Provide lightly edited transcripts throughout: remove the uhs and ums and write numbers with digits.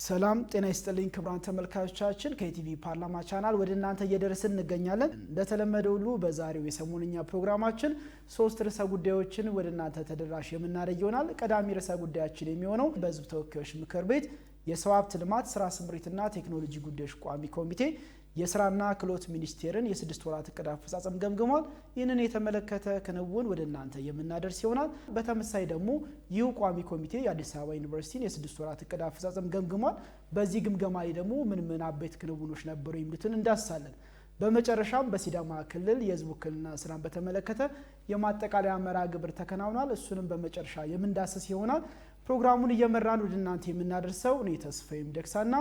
ሰላም ጤና ይስጥልኝ ክቡራን ተመልካቾቻችን ከኢቲቪ ፓርላማ ቻናል ወደ እናንተ እየደረስን እንገኛለን። እንደተለመደው ሁሉ በዛሬው የሰሞንኛ ፕሮግራማችን ሶስት ርዕሰ ጉዳዮችን ወደ እናንተ ተደራሽ የምናደርግ ይሆናል። ቀዳሚ ርዕሰ ጉዳያችን የሚሆነው በሕዝብ ተወካዮች ምክር ቤት የሰው ሀብት ልማት ስራ ስምሪትና ቴክኖሎጂ ጉዳዮች ቋሚ ኮሚቴ የስራና ክህሎት ሚኒስቴርን የስድስት ወራት እቅድ አፈጻጸም ገምግሟል። ይህንን የተመለከተ ክንውን ወደ እናንተ የምናደርስ ይሆናል። በተመሳሳይ ደግሞ ይህ ቋሚ ኮሚቴ የአዲስ አበባ ዩኒቨርሲቲን የስድስት ወራት እቅድ አፈጻጸም ገምግሟል። በዚህ ግምገማ ላይ ደግሞ ምን አበይት ክንውኖች ነበሩ የሚሉትን እንዳስሳለን። በመጨረሻም በሲዳማ ክልል የህዝብ ውክልና ስራን በተመለከተ የማጠቃለያ መርሃ ግብር ተከናውኗል። እሱንም በመጨረሻ የምንዳስስ ይሆናል። ፕሮግራሙን እየመራን ወደ እናንተ የምናደርሰው እኔ ተስፋዬም ደክሳና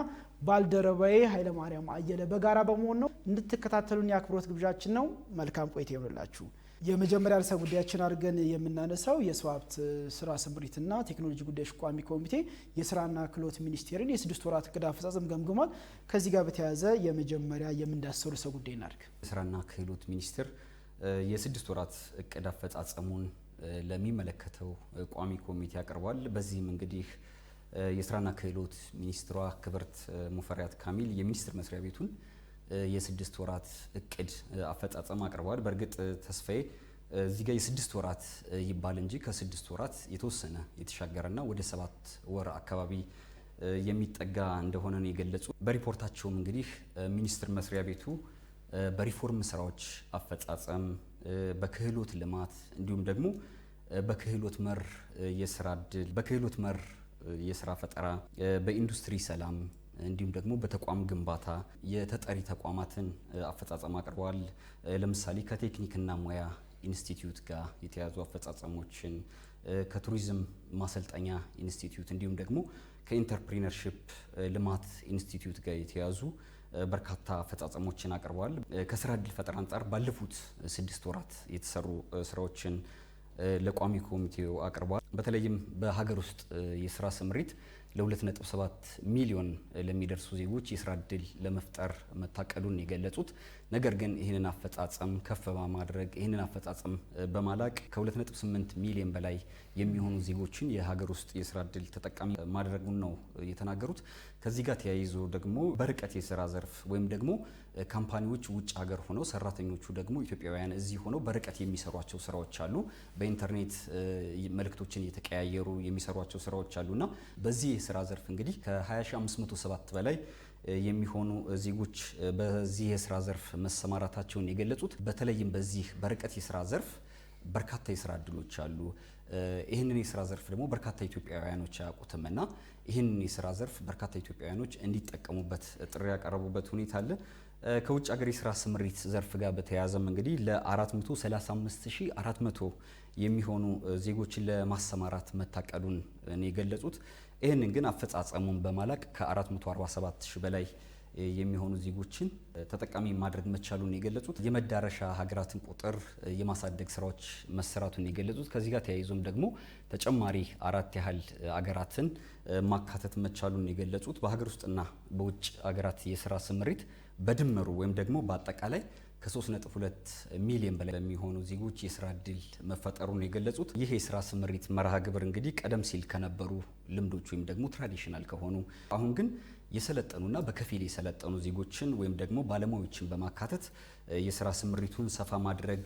ባልደረባዬ ኃይለማርያም አየለ በጋራ በመሆን ነው። እንድትከታተሉን የአክብሮት ግብዣችን ነው። መልካም ቆይታ ይሁንላችሁ። የመጀመሪያ ርዕሰ ጉዳያችን አድርገን የምናነሳው የሰው ሀብት ስራ ስምሪትና ቴክኖሎጂ ጉዳዮች ቋሚ ኮሚቴ የስራና ክህሎት ሚኒስቴርን የስድስት ወራት እቅድ አፈጻጸም ገምግሟል። ከዚህ ጋር በተያያዘ የመጀመሪያ የምንዳስሰው ርዕሰ ጉዳይ እናድርግ። የስራና ክህሎት ሚኒስቴር የስድስት ወራት እቅድ አፈጻጸሙን ለሚመለከተው ቋሚ ኮሚቴ አቅርቧል። በዚህም እንግዲህ የስራና ክህሎት ሚኒስትሯ ክብርት ሙፈሪያት ካሚል የሚኒስቴር መስሪያ ቤቱን የስድስት ወራት እቅድ አፈጻጸም አቅርበዋል። በእርግጥ ተስፋዬ እዚህ ጋር የስድስት ወራት ይባል እንጂ ከስድስት ወራት የተወሰነ የተሻገረና ወደ 7 ወር አካባቢ የሚጠጋ እንደሆነ ነው የገለጹ። በሪፖርታቸውም እንግዲህ ሚኒስቴር መስሪያ ቤቱ በሪፎርም ስራዎች አፈጻጸም፣ በክህሎት ልማት እንዲሁም ደግሞ በክህሎት መር የስራ እድል፣ በክህሎት መር የስራ ፈጠራ፣ በኢንዱስትሪ ሰላም እንዲሁም ደግሞ በተቋም ግንባታ የተጠሪ ተቋማትን አፈጻጸም አቅርበዋል። ለምሳሌ ከቴክኒክና ሙያ ኢንስቲትዩት ጋር የተያዙ አፈጻጸሞችን፣ ከቱሪዝም ማሰልጠኛ ኢንስቲትዩት እንዲሁም ደግሞ ከኢንተርፕሪነርሺፕ ልማት ኢንስቲትዩት ጋር የተያዙ በርካታ አፈጻጸሞችን አቅርበዋል። ከስራ እድል ፈጠራ አንጻር ባለፉት 6 ወራት የተሰሩ ስራዎችን ለቋሚ ኮሚቴው አቅርቧል። በተለይም በሀገር ውስጥ የስራ ስምሪት ለ2.7 ሚሊዮን ለሚደርሱ ዜጎች የስራ እድል ለመፍጠር መታቀዱን የገለጹት፣ ነገር ግን ይህንን አፈጻጸም ከፍ በማድረግ ይህንን አፈጻጸም በማላቅ ከ2.8 ሚሊዮን በላይ የሚሆኑ ዜጎችን የሀገር ውስጥ የስራ እድል ተጠቃሚ ማድረጉን ነው የተናገሩት። ከዚህ ጋር ተያይዞ ደግሞ በርቀት የስራ ዘርፍ ወይም ደግሞ ካምፓኒዎች ውጭ ሀገር ሆነው ሰራተኞቹ ደግሞ ኢትዮጵያውያን እዚህ ሆነው በርቀት የሚሰሯቸው ስራዎች አሉ። በኢንተርኔት መልእክቶችን እየተቀያየሩ የሚሰሯቸው ስራዎች አሉና በዚህ የስራ ዘርፍ እንግዲህ ከ20507 በላይ የሚሆኑ ዜጎች በዚህ የስራ ዘርፍ መሰማራታቸውን የገለጹት። በተለይም በዚህ በርቀት የስራ ዘርፍ በርካታ የስራ እድሎች አሉ። ይህንን የስራ ዘርፍ ደግሞ በርካታ ኢትዮጵያውያኖች አያውቁትምና ይህንን የስራ ዘርፍ በርካታ ኢትዮጵያውያኖች እንዲጠቀሙበት ጥሪ ያቀረቡበት ሁኔታ አለ። ከውጭ ሀገር የስራ ስምሪት ዘርፍ ጋር በተያያዘም እንግዲህ ለ435400 የሚሆኑ ዜጎችን ለማሰማራት መታቀዱን ነው የገለጹት። ይህንን ግን አፈጻጸሙን በማላቅ ከ447000 በላይ የሚሆኑ ዜጎችን ተጠቃሚ ማድረግ መቻሉን የገለጹት። የመዳረሻ ሀገራትን ቁጥር የማሳደግ ስራዎች መሰራቱን የገለጹት። ከዚህ ጋር ተያይዞም ደግሞ ተጨማሪ 4 ያህል ሀገራትን ማካተት መቻሉን የገለጹት። በሀገር ውስጥና በውጭ ሀገራት የስራ ስምሪት በድምሩ ወይም ደግሞ በአጠቃላይ ከ3.2 ሚሊዮን በላይ ለሚሆኑ ዜጎች የስራ እድል መፈጠሩን የገለጹት። ይህ የስራ ስምሪት መርሃ ግብር እንግዲህ ቀደም ሲል ከነበሩ ልምዶች ወይም ደግሞ ትራዲሽናል ከሆኑ አሁን ግን የሰለጠኑና በከፊል የሰለጠኑ ዜጎችን ወይም ደግሞ ባለሙያዎችን በማካተት የስራ ስምሪቱን ሰፋ ማድረግ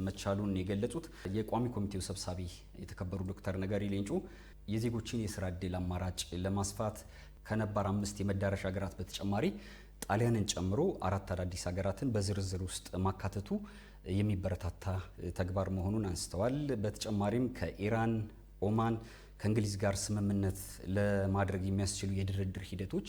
መቻሉን የገለጹት። የቋሚ ኮሚቴው ሰብሳቢ የተከበሩ ዶክተር ነጋሪ ሌንጮ የዜጎችን የስራ እድል አማራጭ ለማስፋት ከነባር 5 የመዳረሻ ሀገራት በተጨማሪ ጣሊያንን ጨምሮ 4 አዳዲስ ሀገራትን በዝርዝር ውስጥ ማካተቱ የሚበረታታ ተግባር መሆኑን አንስተዋል። በተጨማሪም ከኢራን፣ ኦማን፣ ከእንግሊዝ ጋር ስምምነት ለማድረግ የሚያስችሉ የድርድር ሂደቶች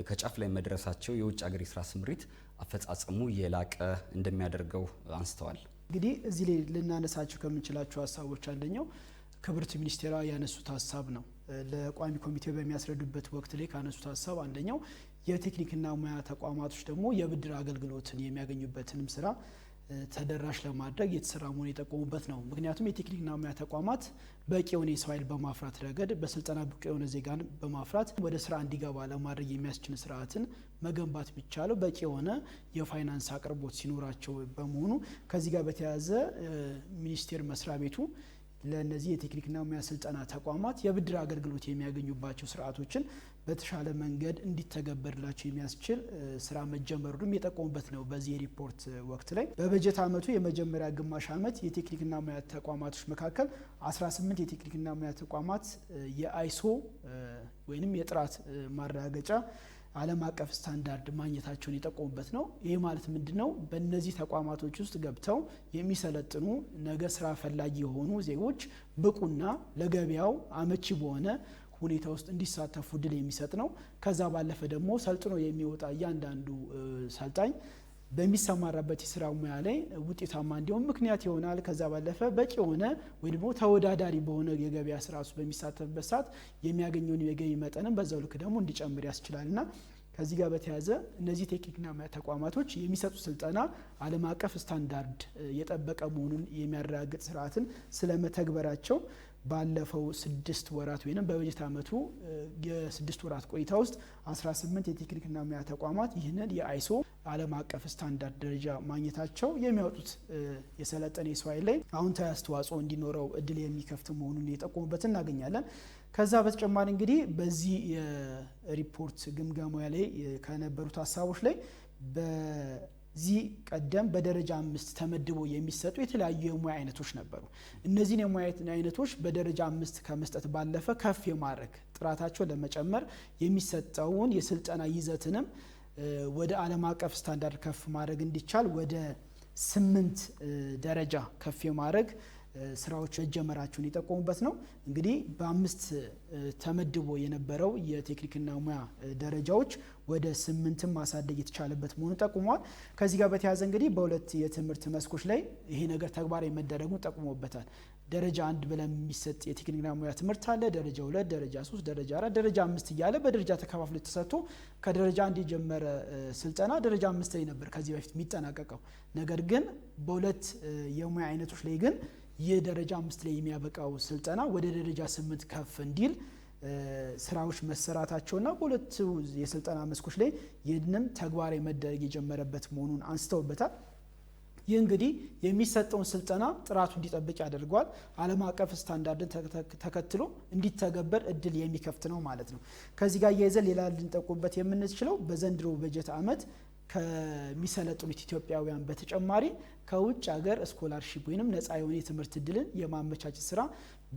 ከጫፍ ላይ መድረሳቸው የውጭ ሀገር የስራ ስምሪት አፈጻጸሙ የላቀ እንደሚያደርገው አንስተዋል። እንግዲህ እዚህ ላይ ልናነሳቸው ከምንችላቸው ሀሳቦች አንደኛው ክብርት ሚኒስቴሯ ያነሱት ሀሳብ ነው። ለቋሚ ኮሚቴው በሚያስረዱበት ወቅት ላይ ካነሱት ሀሳብ አንደኛው የቴክኒክና ሙያ ተቋማቶች ደግሞ የብድር አገልግሎትን የሚያገኙበትንም ስራ ተደራሽ ለማድረግ የተሰራ መሆኑን የጠቆሙበት ነው። ምክንያቱም የቴክኒክና ሙያ ተቋማት በቂ የሆነ የሰው ኃይል በማፍራት ረገድ በስልጠና ብቁ የሆነ ዜጋን በማፍራት ወደ ስራ እንዲገባ ለማድረግ የሚያስችል ስርዓትን መገንባት ቢቻለው በቂ የሆነ የፋይናንስ አቅርቦት ሲኖራቸው በመሆኑ ከዚህ ጋር በተያያዘ ሚኒስቴር መስሪያ ቤቱ ለነዚህ የቴክኒክና ሙያ ስልጠና ተቋማት የብድር አገልግሎት የሚያገኙባቸው ስርዓቶችን በተሻለ መንገድ እንዲተገበርላቸው የሚያስችል ስራ መጀመሩንም የጠቆሙበት ነው። በዚህ ሪፖርት ወቅት ላይ በበጀት ዓመቱ የመጀመሪያ ግማሽ ዓመት የቴክኒክና ሙያ ተቋማቶች መካከል 18 የቴክኒክና ሙያ ተቋማት የአይሶ ወይንም የጥራት ማረጋገጫ ዓለም አቀፍ ስታንዳርድ ማግኘታቸውን የጠቆሙበት ነው። ይህ ማለት ምንድነው? በእነዚህ ተቋማቶች ውስጥ ገብተው የሚሰለጥኑ ነገ ስራ ፈላጊ የሆኑ ዜጎች ብቁና ለገበያው አመቺ በሆነ ሁኔታ ውስጥ እንዲሳተፉ ድል የሚሰጥ ነው። ከዛ ባለፈ ደግሞ ሰልጥኖ የሚወጣ እያንዳንዱ ሰልጣኝ በሚሰማራበት የስራ ሙያ ላይ ውጤታማ እንዲሆን ምክንያት ይሆናል። ከዛ ባለፈ በቂ የሆነ ወይ ደግሞ ተወዳዳሪ በሆነ የገበያ ስራ ውስጥ በሚሳተፍበት ሰዓት የሚያገኘውን የገቢ መጠንም በዛው ልክ ደግሞ እንዲጨምር ያስችላልና ከዚህ ጋር በተያያዘ እነዚህ ቴክኒክና ሙያ ተቋማቶች የሚሰጡ ስልጠና ዓለም አቀፍ ስታንዳርድ የጠበቀ መሆኑን የሚያረጋግጥ ስርዓትን ስለመተግበራቸው ባለፈው 6 ወራት ወይንም በበጀት ዓመቱ የ6 ወራት ቆይታ ውስጥ 18 የቴክኒክና ሙያ ተቋማት ይህንን የአይሶ ዓለም አቀፍ ስታንዳርድ ደረጃ ማግኘታቸው የሚያወጡት የሰለጠነ የሰው ኃይል ላይ አዎንታዊ አስተዋጽኦ እንዲኖረው እድል የሚከፍት መሆኑን የጠቆሙበት እናገኛለን። ከዛ በተጨማሪ እንግዲህ በዚህ የሪፖርት ግምገማ ላይ ከነበሩት ሀሳቦች ላይ በዚህ ቀደም በደረጃ 5 ተመድቦ የሚሰጡ የተለያዩ የሙያ አይነቶች ነበሩ። እነዚህን የሙያ አይነቶች በደረጃ 5 ከመስጠት ባለፈ ከፍ የማድረግ ጥራታቸው ለመጨመር የሚሰጠውን የስልጠና ይዘትንም ወደ ዓለም አቀፍ ስታንዳርድ ከፍ ማድረግ እንዲቻል ወደ 8 ደረጃ ከፍ የማድረግ ስራዎች መጀመራቸውን የጠቆሙበት ነው። እንግዲህ በ5 ተመድቦ የነበረው የቴክኒክና ሙያ ደረጃዎች ወደ 8 ማሳደግ የተቻለበት መሆኑን ጠቁመዋል። ከዚህ ጋር በተያያዘ እንግዲህ በሁለት የትምህርት መስኮች ላይ ይሄ ነገር ተግባራዊ መደረጉን ጠቁሞበታል። ደረጃ 1 ብለን የሚሰጥ የቴክኒክና ሙያ ትምህርት አለ። ደረጃ 2፣ ደረጃ 3፣ ደረጃ 4፣ ደረጃ 5 እያለ በደረጃ ተከፋፍሎ ተሰጥቶ ከደረጃ 1 የጀመረ ስልጠና ደረጃ 5 ላይ ነበር ከዚህ በፊት የሚጠናቀቀው። ነገር ግን በሁለት የሙያ አይነቶች ላይ ግን ይህ ደረጃ 5 ላይ የሚያበቃው ስልጠና ወደ ደረጃ 8 ከፍ እንዲል ስራዎች መሰራታቸውና በሁለቱ የስልጠና መስኮች ላይ ይህንም ተግባራዊ መደረግ የጀመረበት መሆኑን አንስተውበታል። ይህ እንግዲህ የሚሰጠውን ስልጠና ጥራቱ እንዲጠብቅ ያደርገዋል። ዓለም አቀፍ ስታንዳርድን ተከትሎ እንዲተገበር እድል የሚከፍት ነው ማለት ነው። ከዚህ ጋር እያይዘን ሌላ ልንጠቁምበት የምንችለው በዘንድሮ በጀት ዓመት ከሚሰለጥኑት ኢትዮጵያውያን በተጨማሪ ከውጭ ሀገር ስኮላርሺፕ ወይንም ነፃ የሆነ የትምህርት እድልን የማመቻቸት ስራ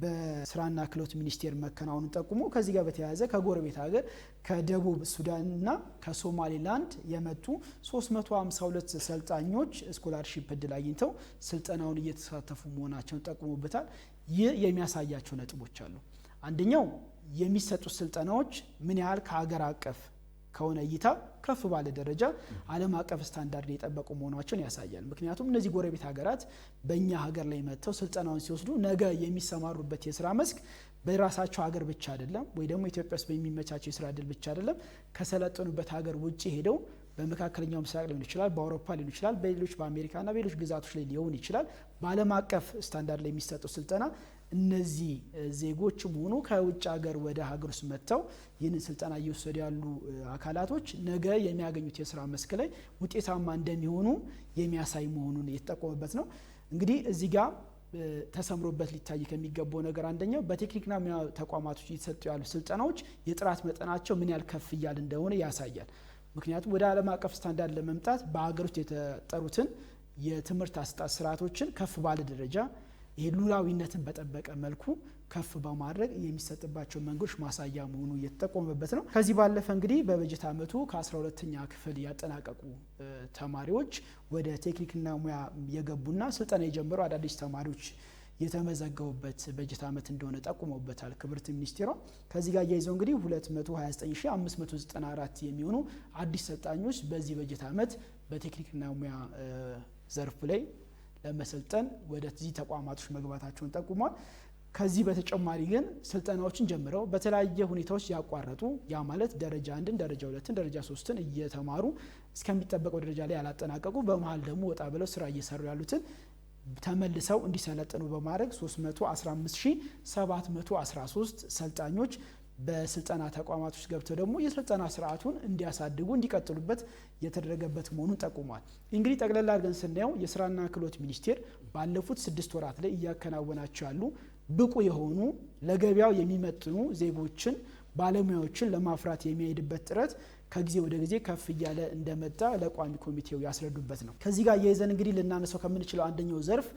በስራና ክህሎት ሚኒስቴር መከናወኑን ጠቁሞ ከዚህ ጋር በተያያዘ ከጎረቤት ሀገር ከደቡብ ሱዳንና ከሶማሌላንድ የመጡ 352 ሰልጣኞች ስኮላርሺፕ እድል አግኝተው ስልጠናውን እየተሳተፉ መሆናቸውን ጠቁሞበታል። ይህ የሚያሳያቸው ነጥቦች አሉ። አንደኛው የሚሰጡት ስልጠናዎች ምን ያህል ከሀገር አቀፍ ከሆነ እይታ ከፍ ባለ ደረጃ ዓለም አቀፍ ስታንዳርድ የጠበቁ መሆናቸውን ያሳያል። ምክንያቱም እነዚህ ጎረቤት ሀገራት በእኛ ሀገር ላይ መጥተው ስልጠናውን ሲወስዱ ነገ የሚሰማሩበት የስራ መስክ በራሳቸው ሀገር ብቻ አይደለም፣ ወይ ደግሞ ኢትዮጵያ ውስጥ በሚመቻቸው የስራ እድል ብቻ አይደለም። ከሰለጠኑበት ሀገር ውጭ ሄደው በመካከለኛው ምስራቅ ሊሆን ይችላል፣ በአውሮፓ ሊሆን ይችላል፣ በሌሎች በአሜሪካና በሌሎች ግዛቶች ላይ ሊሆን ይችላል። በዓለም አቀፍ ስታንዳርድ ላይ የሚሰጠው ስልጠና እነዚህ ዜጎችም ሆኑ ከውጭ ሀገር ወደ ሀገር ውስጥ መጥተው ይህንን ስልጠና እየወሰዱ ያሉ አካላቶች ነገ የሚያገኙት የስራ መስክ ላይ ውጤታማ እንደሚሆኑ የሚያሳይ መሆኑን የተጠቆመበት ነው። እንግዲህ እዚህ ጋር ተሰምሮበት ሊታይ ከሚገባው ነገር አንደኛው በቴክኒክና ሙያ ተቋማቶች እየተሰጡ ያሉ ስልጠናዎች የጥራት መጠናቸው ምን ያህል ከፍ እያለ እንደሆነ ያሳያል። ምክንያቱም ወደ ዓለም አቀፍ ስታንዳርድ ለመምጣት በሀገር ውስጥ የተጠሩትን የትምህርት አሰጣጥ ስርዓቶችን ከፍ ባለ ደረጃ ይሄ ሉዓላዊነትን በጠበቀ መልኩ ከፍ በማድረግ የሚሰጥባቸው መንገዶች ማሳያ መሆኑ እየተጠቆመበት ነው። ከዚህ ባለፈ እንግዲህ በበጀት ዓመቱ ከ12ኛ ክፍል ያጠናቀቁ ተማሪዎች ወደ ቴክኒክና ሙያ የገቡና ስልጠና የጀመሩ አዳዲስ ተማሪዎች የተመዘገቡበት በጀት ዓመት እንደሆነ ጠቁመውበታል ክብርት ሚኒስቴሯ። ከዚህ ጋር እያይዘው እንግዲህ 229594 የሚሆኑ አዲስ ሰልጣኞች በዚህ በጀት ዓመት በቴክኒክና ሙያ ዘርፍ ላይ ለመሰልጠን ወደዚህ ተቋማቶች መግባታቸውን ጠቁሟል። ከዚህ በተጨማሪ ግን ስልጠናዎችን ጀምረው በተለያየ ሁኔታዎች ያቋረጡ ያ ማለት ደረጃ 1ን፣ ደረጃ 2ን፣ ደረጃ 3ን እየተማሩ እስከሚጠበቀው ደረጃ ላይ ያላጠናቀቁ በመሃል ደግሞ ወጣ ብለው ስራ እየሰሩ ያሉትን ተመልሰው እንዲሰለጥኑ በማድረግ 315713 ሰልጣኞች በስልጠና ተቋማቶች ገብተው ደግሞ የስልጠና ስርዓቱን እንዲያሳድጉ እንዲቀጥሉበት የተደረገበት መሆኑን ጠቁሟል። እንግዲህ ጠቅላላ አድርገን ስናየው የስራና ክህሎት ሚኒስቴር ባለፉት 6 ወራት ላይ እያከናወናቸው ያሉ ብቁ የሆኑ ለገበያው የሚመጥኑ ዜጎችን ባለሙያዎችን ለማፍራት የሚሄድበት ጥረት ከጊዜ ወደ ጊዜ ከፍ እያለ እንደመጣ ለቋሚ ኮሚቴው ያስረዱበት ነው። ከዚህ ጋር የይዘን እንግዲህ ልናነሳው ከምንችለው አንደኛው ዘርፍ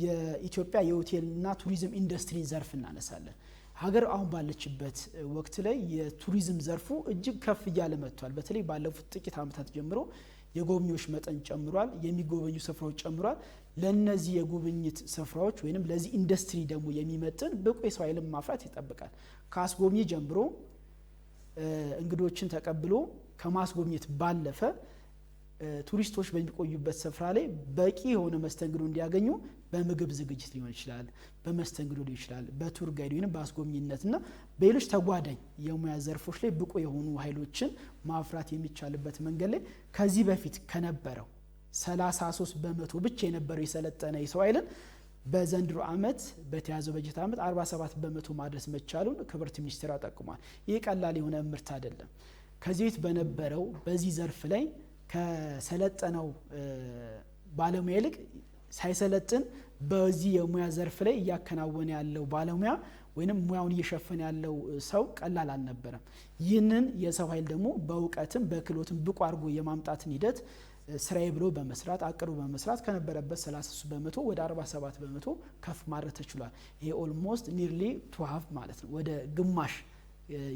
የኢትዮጵያ የሆቴልና ቱሪዝም ኢንዱስትሪ ዘርፍ እናነሳለን። ሀገር አሁን ባለችበት ወቅት ላይ የቱሪዝም ዘርፉ እጅግ ከፍ እያለ መጥቷል። በተለይ ባለፉት ጥቂት ዓመታት ጀምሮ የጎብኚዎች መጠን ጨምሯል፣ የሚጎበኙ ስፍራዎች ጨምሯል። ለነዚህ የጉብኝት ስፍራዎች ወይንም ለዚህ ኢንዱስትሪ ደግሞ የሚመጥን ብቁ የሰው ኃይልን ማፍራት ይጠብቃል። ከአስጎብኚ ጀምሮ እንግዶችን ተቀብሎ ከማስጎብኘት ባለፈ ቱሪስቶች በሚቆዩበት ስፍራ ላይ በቂ የሆነ መስተንግዶ እንዲያገኙ በምግብ ዝግጅት ሊሆን ይችላል፣ በመስተንግዶ ሊሆን ይችላል፣ በቱር ጋይድ ወይም በአስጎብኝነትና በሌሎች ተጓዳኝ የሙያ ዘርፎች ላይ ብቁ የሆኑ ኃይሎችን ማፍራት የሚቻልበት መንገድ ላይ ከዚህ በፊት ከነበረው 33% ብቻ የነበረው የሰለጠነ የሰው ኃይልን በዘንድሮ ዓመት በተያዘው በጀት ዓመት 47% ማድረስ መቻሉን ክብርት ሚኒስትሯ ጠቁሟል። ይህ ቀላል የሆነ ምርት አይደለም። ከዚህ በፊት በነበረው በዚህ ዘርፍ ላይ ከሰለጠነው ባለሙያ ይልቅ ሳይሰለጥን በዚህ የሙያ ዘርፍ ላይ እያከናወነ ያለው ባለሙያ ወይንም ሙያውን እየሸፈነ ያለው ሰው ቀላል አልነበረም። ይህንን የሰው ኃይል ደግሞ በእውቀትም በክህሎትም ብቁ አድርጎ የማምጣትን ሂደት ስራዬ ብሎ በመስራት አቅዶ በመስራት ከነበረበት 33% ወደ 47% ከፍ ማድረግ ተችሏል። ይሄ ኦልሞስት ኒርሊ ቱ ሃፍ ማለት ነው፣ ወደ ግማሽ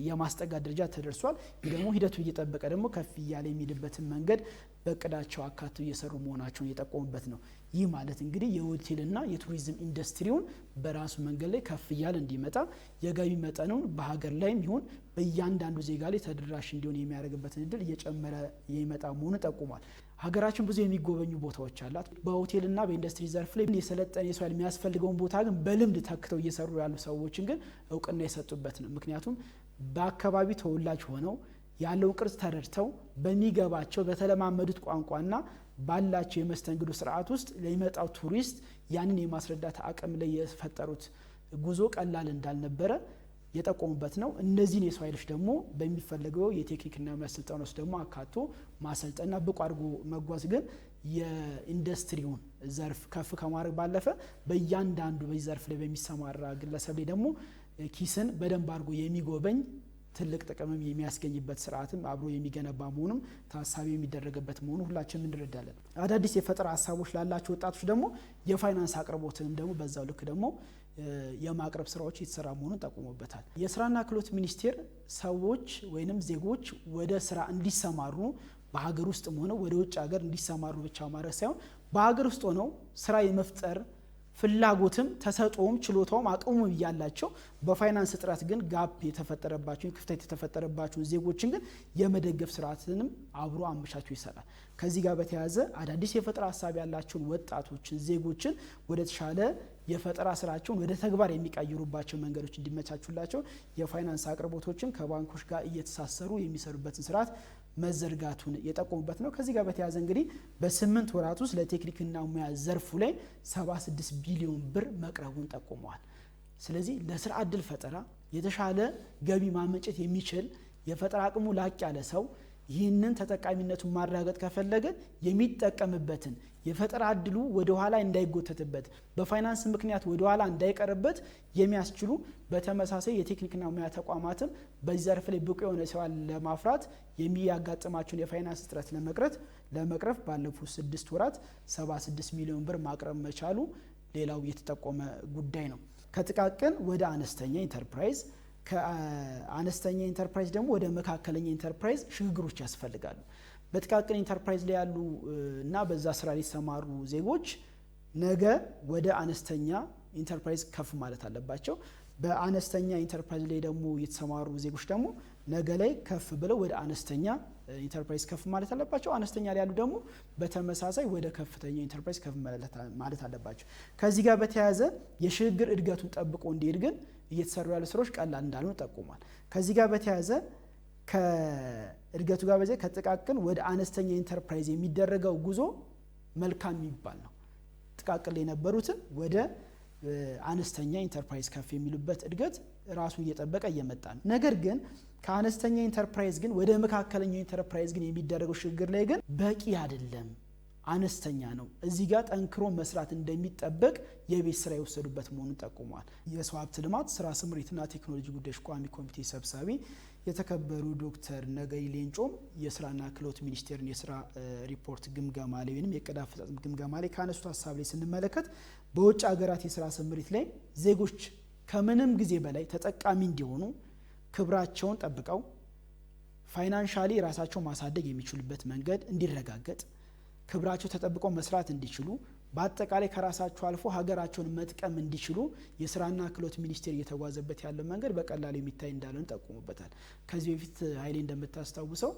የማስጠጋት ደረጃ ተደርሷል። ይህ ደግሞ ሂደቱ እየጠበቀ ደግሞ ከፍ እያለ የሚሄድበትን መንገድ በእቅዳቸው አካቶ እየሰሩ መሆናቸውን የጠቆሙበት ነው። ይህ ማለት እንግዲህ የሆቴልና የቱሪዝም ኢንዱስትሪውን በራሱ መንገድ ላይ ከፍ እያለ እንዲመጣ የገቢ መጠኑን በሀገር ላይም ይሁን በእያንዳንዱ ዜጋ ላይ ተደራሽ እንዲሆን የሚያደርግበትን እድል እየጨመረ የሚመጣ መሆኑን ጠቁሟል። ሀገራችን ብዙ የሚጎበኙ ቦታዎች አላት። በሆቴልና በኢንዱስትሪ ዘርፍ ላይ የሰለጠነ የሰው ኃይል የሚያስፈልገውን ቦታ ግን በልምድ ተክተው እየሰሩ ያሉ ሰዎችን ግን እውቅና የሰጡበት ነው። ምክንያቱም በአካባቢ ተወላጅ ሆነው ያለውን ቅርጽ ተረድተው በሚገባቸው በተለማመዱት ቋንቋና ባላቸው የመስተንግዶ ስርዓት ውስጥ ለሚመጣው ቱሪስት ያንን የማስረዳት አቅም ላይ የፈጠሩት ጉዞ ቀላል እንዳልነበረ የጠቆሙበት ነው። እነዚህን የሰው ኃይሎች ደግሞ በሚፈልገው የቴክኒክና ሙያ ስልጠና ውስጥ ደግሞ አካቶ ማሰልጠና ብቁ አድርጎ መጓዝ ግን የኢንዱስትሪውን ዘርፍ ከፍ ከማድረግ ባለፈ በእያንዳንዱ በዚህ ዘርፍ ላይ በሚሰማራ ግለሰብ ላይ ደግሞ ኪስን በደንብ አድርጎ የሚጎበኝ ትልቅ ጥቅምም የሚያስገኝበት ስርዓትም አብሮ የሚገነባ መሆኑም ታሳቢ የሚደረግበት መሆኑ ሁላችንም እንረዳለን። አዳዲስ የፈጠራ ሀሳቦች ላላቸው ወጣቶች ደግሞ የፋይናንስ አቅርቦትንም ደግሞ በዛው ልክ ደግሞ የማቅረብ ስራዎች እየተሰራ መሆኑን ጠቁሞበታል። የስራና ክህሎት ሚኒስቴር ሰዎች ወይንም ዜጎች ወደ ስራ እንዲሰማሩ በሀገር ውስጥም ሆነ ወደ ውጭ ሀገር እንዲሰማሩ ብቻ ማድረግ ሳይሆን በሀገር ውስጥ ሆነው ስራ የመፍጠር ፍላጎትም ተሰጥኦም ችሎታውም አቅሙ ያላቸው በፋይናንስ እጥረት ግን ጋፕ የተፈጠረባቸው ክፍተት የተፈጠረባቸው ዜጎችን ግን የመደገፍ ስርዓትንም አብሮ አመቻችቶ ይሰራል። ከዚህ ጋር በተያያዘ አዳዲስ የፈጠራ ሀሳብ ያላቸውን ወጣቶችን ዜጎችን ወደ ተሻለ የፈጠራ ስራቸውን ወደ ተግባር የሚቀይሩባቸው መንገዶች እንዲመቻቹላቸው የፋይናንስ አቅርቦቶችን ከባንኮች ጋር እየተሳሰሩ የሚሰሩበትን ስርዓት መዘርጋቱን የጠቆሙበት ነው። ከዚህ ጋር በተያያዘ እንግዲህ በ8 ወራት ውስጥ ለቴክኒክና ሙያ ዘርፉ ላይ 76 ቢሊዮን ብር መቅረቡን ጠቁመዋል። ስለዚህ ለስራ ዕድል ፈጠራ የተሻለ ገቢ ማመንጨት የሚችል የፈጠራ አቅሙ ላቅ ያለ ሰው ይህንን ተጠቃሚነቱን ማረጋገጥ ከፈለገ የሚጠቀምበትን የፈጠራ ዕድሉ ወደ ኋላ እንዳይጎተትበት በፋይናንስ ምክንያት ወደ ኋላ እንዳይቀርበት የሚያስችሉ በተመሳሳይ የቴክኒክና ሙያ ተቋማትም በዚህ ዘርፍ ላይ ብቁ የሆነ ሰው ለማፍራት የሚያጋጥማቸውን የፋይናንስ እጥረት ለመቅረፍ ባለፉት 6 ወራት 76 ሚሊዮን ብር ማቅረብ መቻሉ ሌላው የተጠቆመ ጉዳይ ነው። ከጥቃቅን ወደ አነስተኛ ኢንተርፕራይዝ ከአነስተኛ ኢንተርፕራይዝ ደግሞ ወደ መካከለኛ ኢንተርፕራይዝ ሽግግሮች ያስፈልጋሉ። በጥቃቅን ኢንተርፕራይዝ ላይ ያሉ እና በዛ ስራ ላይ የተሰማሩ ዜጎች ነገ ወደ አነስተኛ ኢንተርፕራይዝ ከፍ ማለት አለባቸው። በአነስተኛ ኢንተርፕራይዝ ላይ ደግሞ የተሰማሩ ዜጎች ደግሞ ነገ ላይ ከፍ ብለው ወደ አነስተኛ ኢንተርፕራይዝ ከፍ ማለት አለባቸው። አነስተኛ ላይ ያሉ ደግሞ በተመሳሳይ ወደ ከፍተኛ ኢንተርፕራይዝ ከፍ ማለት አለባቸው። ከዚህ ጋር በተያያዘ የሽግግር እድገቱን ጠብቆ እንዲሄድ ግን እየተሰሩ ያሉ ስራዎች ቀላል እንዳልሆኑ ጠቁሟል። ከዚህ ጋር በተያያዘ ከእድገቱ ጋር በዚህ ከጥቃቅን ወደ አነስተኛ ኢንተርፕራይዝ የሚደረገው ጉዞ መልካም የሚባል ነው። ጥቃቅን ላይ የነበሩትን ወደ አነስተኛ ኢንተርፕራይዝ ከፍ የሚሉበት እድገት ራሱ እየጠበቀ እየመጣ ነው። ነገር ግን ከአነስተኛ ኢንተርፕራይዝ ግን ወደ መካከለኛ ኢንተርፕራይዝ ግን የሚደረገው ሽግግር ላይ ግን በቂ አይደለም። አነስተኛ ነው። እዚህ ጋር ጠንክሮ መስራት እንደሚጠበቅ የቤት ስራ የወሰዱበት መሆኑን ጠቁመዋል። የሰው ሀብት ልማት ስራ ስምሪትና ቴክኖሎጂ ጉዳዮች ቋሚ ኮሚቴ ሰብሳቢ የተከበሩ ዶክተር ነገሪ ሌንጮም የስራና ክህሎት ሚኒስቴርን የስራ ሪፖርት ግምገማ ላይ ወይም የዕቅድ አፈጻጸም ግምገማ ላይ ካነሱት ሀሳብ ላይ ስንመለከት በውጭ ሀገራት የስራ ስምሪት ላይ ዜጎች ከምንም ጊዜ በላይ ተጠቃሚ እንዲሆኑ ክብራቸውን ጠብቀው ፋይናንሻሊ ራሳቸው ማሳደግ የሚችሉበት መንገድ እንዲረጋገጥ ክብራቸው ተጠብቀው መስራት እንዲችሉ በአጠቃላይ ከራሳቸው አልፎ ሀገራቸውን መጥቀም እንዲችሉ የስራና ክህሎት ሚኒስቴር እየተጓዘበት ያለው መንገድ በቀላሉ የሚታይ እንዳልሆነ ጠቁሙበታል። ከዚህ በፊት ኃይሌ እንደምታስታውሰው